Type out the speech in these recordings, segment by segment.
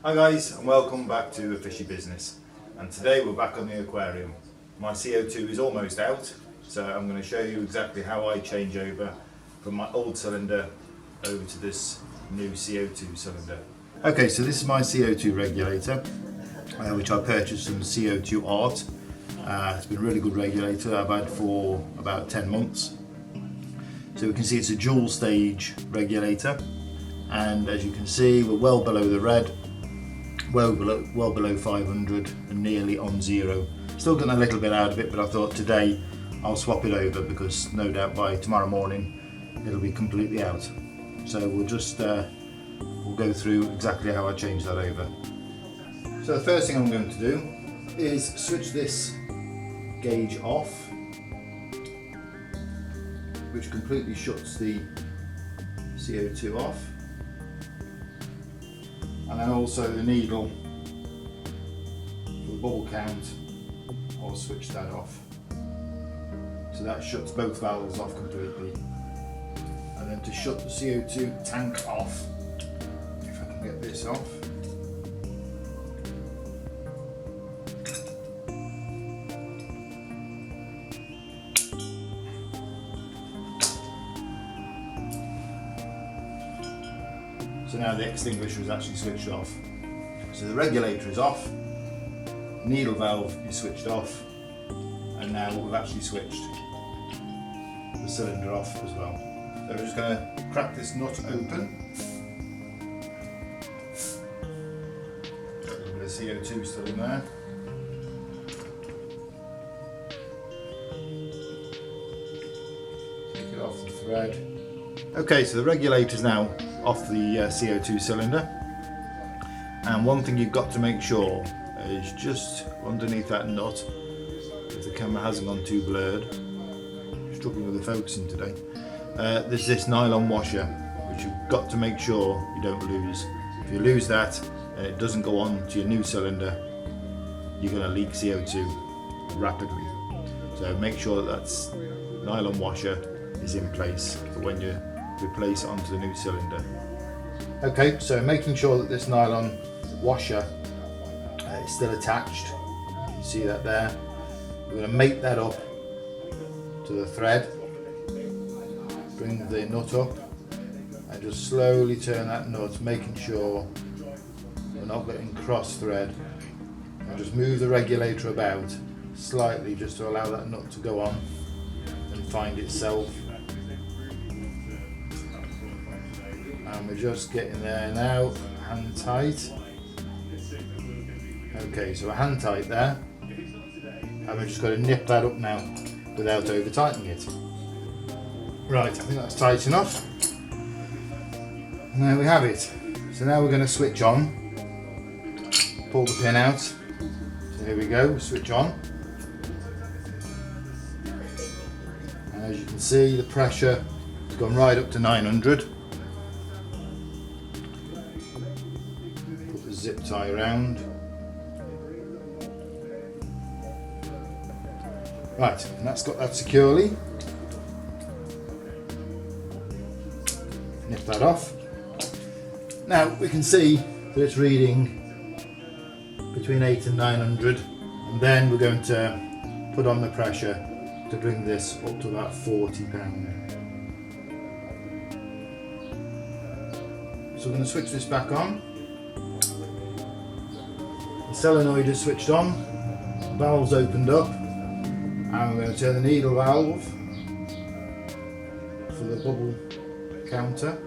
Hi guys, and welcome back to A Fishy Business. And today we're back on the aquarium. My CO2 is almost out, so I'm going to show you exactly how I change over from my old cylinder over to this new CO2 cylinder. Okay, so this is my CO2 regulator, which I purchased from Co2 Art. It's been a really good regulator I've had for about 10 months. So we can see it's a dual stage regulator, and as you can see we're well below the red, well below 500 and nearly on zero. Still getting a little bit out of it, but I thought today I'll swap it over because no doubt by tomorrow morning it'll be completely out. So we'll just we'll go through exactly how I change that over. So the first thing I'm going to do is switch this gauge off, which completely shuts the CO2 off. And then also the needle for the bubble count, I'll switch that off. So that shuts both valves off completely. And then to shut the CO2 tank off, if I can get this off. So now the extinguisher is actually switched off. So the regulator is off, the needle valve is switched off, and now we've actually switched the cylinder off as well. So we're just going to crack this nut open. A little bit of CO2 still in there. Take it off the thread. Okay, so the regulator is now off the CO2 cylinder, and one thing you've got to make sure is just underneath that nut, if the camera hasn't gone too blurred, struggling with the focusing today, there's this nylon washer which you've got to make sure you don't lose. If you lose that and it doesn't go on to your new cylinder, you're going to leak CO2 rapidly. So make sure that nylon washer is in place for when you replace it onto the new cylinder. Okay, so making sure that this nylon washer is still attached, you can see that there. We're going to mate that up to the thread, bring the nut up and just slowly turn that nut, making sure we're not getting cross thread, and just move the regulator about slightly just to allow that nut to go on and find itself. And we're just getting there now, hand tight. Okay, so we're hand tight there, and we're just got to nip that up now without over tightening it. Right, I think that's tight enough. And there we have it. So now we're going to switch on, pull the pin out. So here we go, switch on. And as you can see, the pressure has gone right up to 900. Zip tie around. Right, and that's got that securely. Nip that off. Now we can see that it's reading between 8 and 900, and then we're going to put on the pressure to bring this up to about 40 pounds. So we're going to switch this back on. The solenoid is switched on, the valve's opened up, and we're going to turn the needle valve for the bubble counter.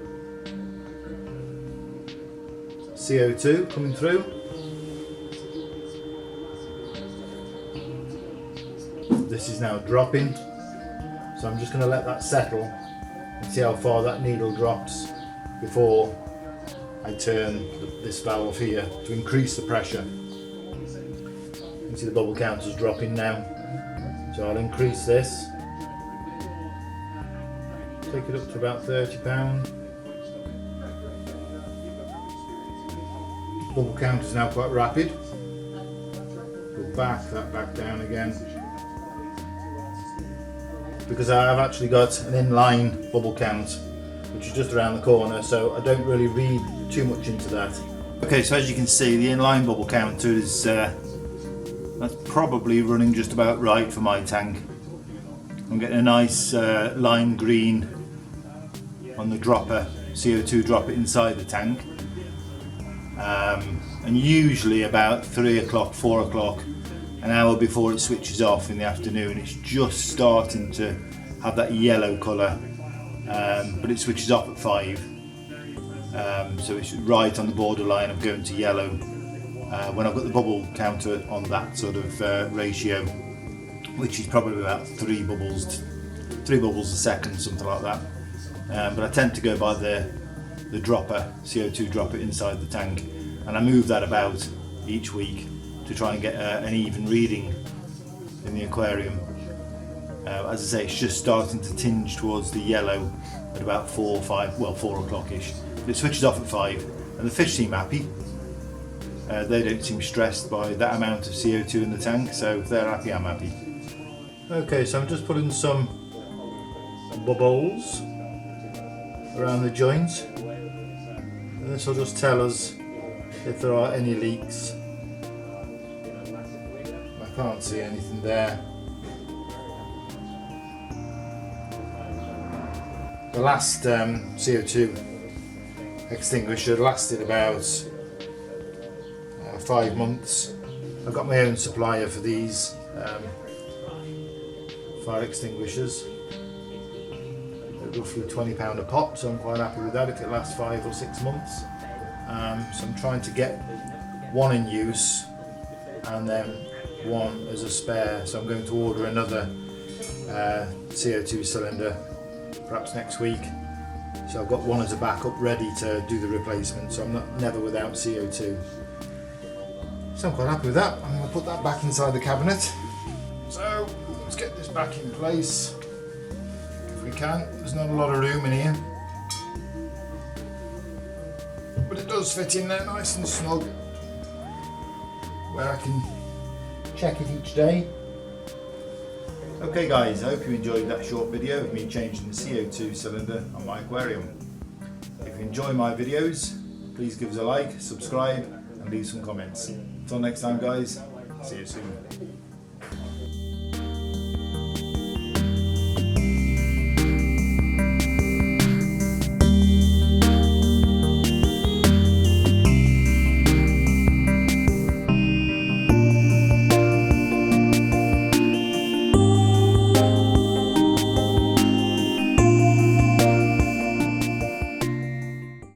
CO2 coming through. This is now dropping, so I'm just going to let that settle and see how far that needle drops before I turn this valve here to increase the pressure. You can see the bubble counter's dropping now, so I'll increase this, take it up to about 30 pounds. Bubble count is now quite rapid. Go back that back down again, because I've actually got an inline bubble count which is just around the corner, so I don't really read too much into that. Okay, so as you can see, the inline bubble counter is that's probably running just about right for my tank. I'm getting a nice lime green on the dropper, CO2 dropper inside the tank, and usually about 3 o'clock, 4 o'clock, an hour before it switches off in the afternoon, it's just starting to have that yellow colour, but it switches off at 5. So it's right on the borderline of going to yellow when I've got the bubble counter on that sort of ratio, which is probably about 3 bubbles a second, something like that. But I tend to go by the dropper, CO2 dropper inside the tank, and I move that about each week to try and get an even reading in the aquarium. As I say, it's just starting to tinge towards the yellow at about 4 o'clock-ish. It switches off at 5, and the fish seem happy. They don't seem stressed by that amount of CO2 in the tank, so if they're happy, I'm happy. Okay, so I'm just putting some bubbles around the joint, and this will just tell us if there are any leaks. I can't see anything there. The last CO2 extinguisher lasted about 5 months. I've got my own supplier for these fire extinguishers. They're roughly £20 a pop, so I'm quite happy with that if it lasts 5 or 6 months. So I'm trying to get one in use and then one as a spare, so I'm going to order another CO2 cylinder perhaps next week. So I've got one as a backup ready to do the replacement, so I'm never without CO2. So I'm quite happy with that. I'm going to put that back inside the cabinet. So let's get this back in place if we can. There's not a lot of room in here, but it does fit in there nice and snug where I can check it each day. Okay guys, I hope you enjoyed that short video of me changing the CO2 cylinder on my aquarium. If you enjoy my videos, please give us a like, subscribe and leave some comments. Until next time guys, see you soon.